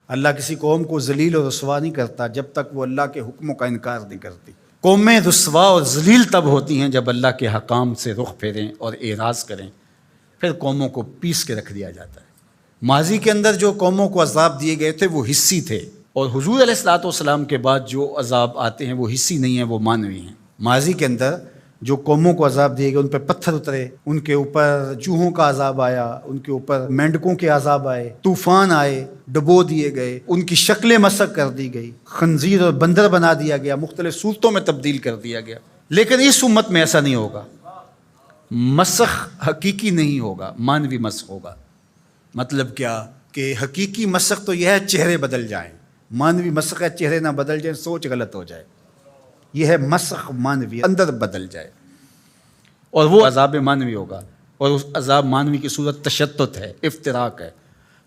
اللہ کسی قوم کو ذلیل اور رسوا نہیں کرتا جب تک وہ اللہ کے حکموں کا انکار نہیں کرتی۔ قومیں رسوا اور ذلیل تب ہوتی ہیں جب اللہ کے حکام سے رخ پھیریں اور اعراض کریں، پھر قوموں کو پیس کے رکھ دیا جاتا ہے۔ ماضی کے اندر جو قوموں کو عذاب دیے گئے تھے وہ حصی تھے، اور حضور علیہ الصلوۃ والسلام کے بعد جو عذاب آتے ہیں وہ حصی نہیں ہیں، وہ معنوی ہیں۔ ماضی کے اندر جو قوموں کو عذاب دیے گئے، ان پہ پتھر اترے، ان کے اوپر چوہوں کا عذاب آیا، ان کے اوپر مینڈکوں کے عذاب آئے، طوفان آئے، ڈبو دیے گئے، ان کی شکلیں مسخ کر دی گئی، خنزیر اور بندر بنا دیا گیا، مختلف صورتوں میں تبدیل کر دیا گیا۔ لیکن اس امت میں ایسا نہیں ہوگا، مسخ حقیقی نہیں ہوگا، معنوی مسخ ہوگا۔ مطلب کیا کہ حقیقی مسخ تو یہ ہے چہرے بدل جائیں، معنوی مسخ ہے چہرے نہ بدل جائیں، سوچ غلط ہو جائے۔ یہ ہے مسخ معنوی، اندر بدل جائے، اور وہ عذاب معنوی ہوگا، اور اس عذاب معنوی کی صورت تشتت ہے، افتراق ہے۔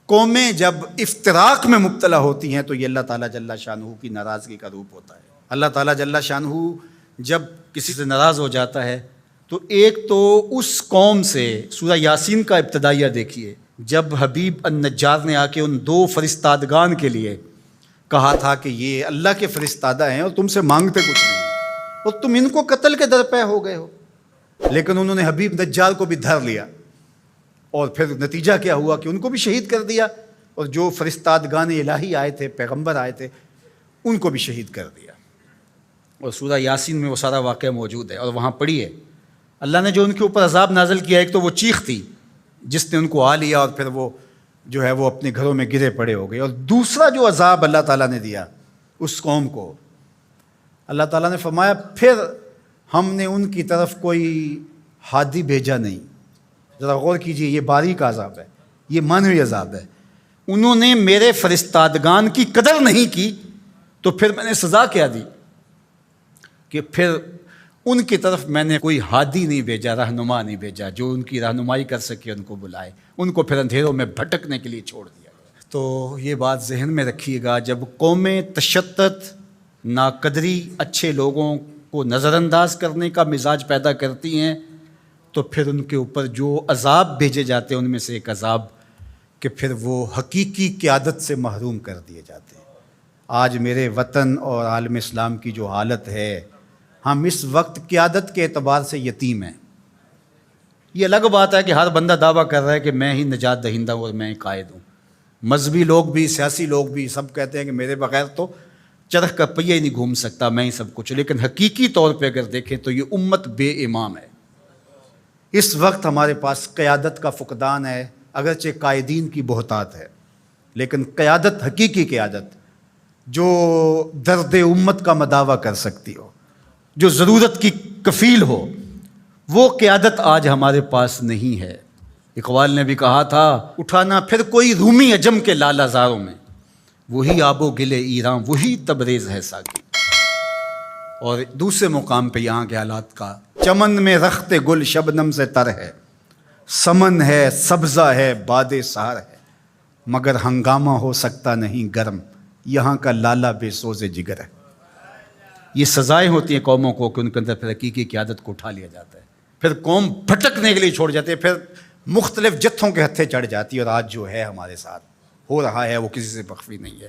قومیں جب افتراق میں مبتلا ہوتی ہیں تو یہ اللہ تعالیٰ جل شانہ کی ناراضگی کا روپ ہوتا ہے۔ اللہ تعالیٰ جل شانہ جب کسی سے ناراض ہو جاتا ہے تو ایک تو اس قوم سے، سورہ یاسین کا ابتدائیہ دیکھیے، جب حبیب النجار نے آ کے ان دو فرستادگان کے لیے کہا تھا کہ یہ اللہ کے فرستادہ ہیں اور تم سے مانگتے کچھ نہیں، اور تم ان کو قتل کے درپے ہو گئے ہو، لیکن انہوں نے حبیب نجار کو بھی دھر لیا، اور پھر نتیجہ کیا ہوا کہ ان کو بھی شہید کر دیا، اور جو فرستادگان الہی آئے تھے، پیغمبر آئے تھے، ان کو بھی شہید کر دیا۔ اور سورہ یاسین میں وہ سارا واقعہ موجود ہے، اور وہاں پڑھیے اللہ نے جو ان کے اوپر عذاب نازل کیا۔ ایک تو وہ چیخ تھی جس نے ان کو آ لیا، اور پھر وہ جو ہے وہ اپنے گھروں میں گرے پڑے ہو گئے۔ اور دوسرا جو عذاب اللہ تعالیٰ نے دیا اس قوم کو، اللہ تعالیٰ نے فرمایا پھر ہم نے ان کی طرف کوئی ہادی بھیجا نہیں۔ ذرا غور کیجئے، یہ باریک عذاب ہے، یہ معنوی عذاب ہے۔ انہوں نے میرے فرستادگان کی قدر نہیں کی تو پھر میں نے سزا کیا دی کہ پھر ان کی طرف میں نے کوئی ہادی نہیں بھیجا، رہنما نہیں بھیجا جو ان کی رہنمائی کر سکے، ان کو بلائے، ان کو پھر اندھیروں میں بھٹکنے کے لیے چھوڑ دیا۔ تو یہ بات ذہن میں رکھیے گا، جب قومیں تشدد، ناقدری، اچھے لوگوں کو نظر انداز کرنے کا مزاج پیدا کرتی ہیں تو پھر ان کے اوپر جو عذاب بھیجے جاتے ہیں ان میں سے ایک عذاب کہ پھر وہ حقیقی قیادت سے محروم کر دیے جاتے ہیں۔ آج میرے وطن اور عالم اسلام کی جو حالت ہے، ہم اس وقت قیادت کے اعتبار سے یتیم ہیں۔ یہ الگ بات ہے کہ ہر بندہ دعویٰ کر رہا ہے کہ میں ہی نجات دہندہ ہوں اور میں ہی قائد ہوں۔ مذہبی لوگ بھی، سیاسی لوگ بھی، سب کہتے ہیں کہ میرے بغیر تو چرخ کا پہیہ ہی نہیں گھوم سکتا، میں ہی سب کچھ۔ لیکن حقیقی طور پہ اگر دیکھیں تو یہ امت بے امام ہے۔ اس وقت ہمارے پاس قیادت کا فقدان ہے، اگرچہ قائدین کی بہتات ہے، لیکن قیادت، حقیقی قیادت جو درد امت کا مداوع کر سکتی ہو، جو ضرورت کی کفیل ہو، وہ قیادت آج ہمارے پاس نہیں ہے۔ اقبال نے بھی کہا تھا، اٹھانا پھر کوئی رومی عجم کے لالہ زاروں میں، وہی آب و گل ایران، وہی تبریز ہے ساقی۔ اور دوسرے مقام پہ یہاں کے حالات کا، چمن میں رخت گل شبنم سے تر ہے، سمن ہے، سبزہ ہے، باد سحر ہے، مگر ہنگامہ ہو سکتا نہیں گرم، یہاں کا لالہ بے سوز جگر ہے۔ یہ سزائیں ہوتی ہیں قوموں کو کہ ان کے اندر پھر حقیقی قیادت کو اٹھا لیا جاتا ہے، پھر قوم بھٹکنے کے لیے چھوڑ جاتے ہیں، پھر مختلف جتھوں کے ہتھے چڑھ جاتی ہے۔ اور آج جو ہے ہمارے ساتھ ہو رہا ہے وہ کسی سے مخفی نہیں ہے۔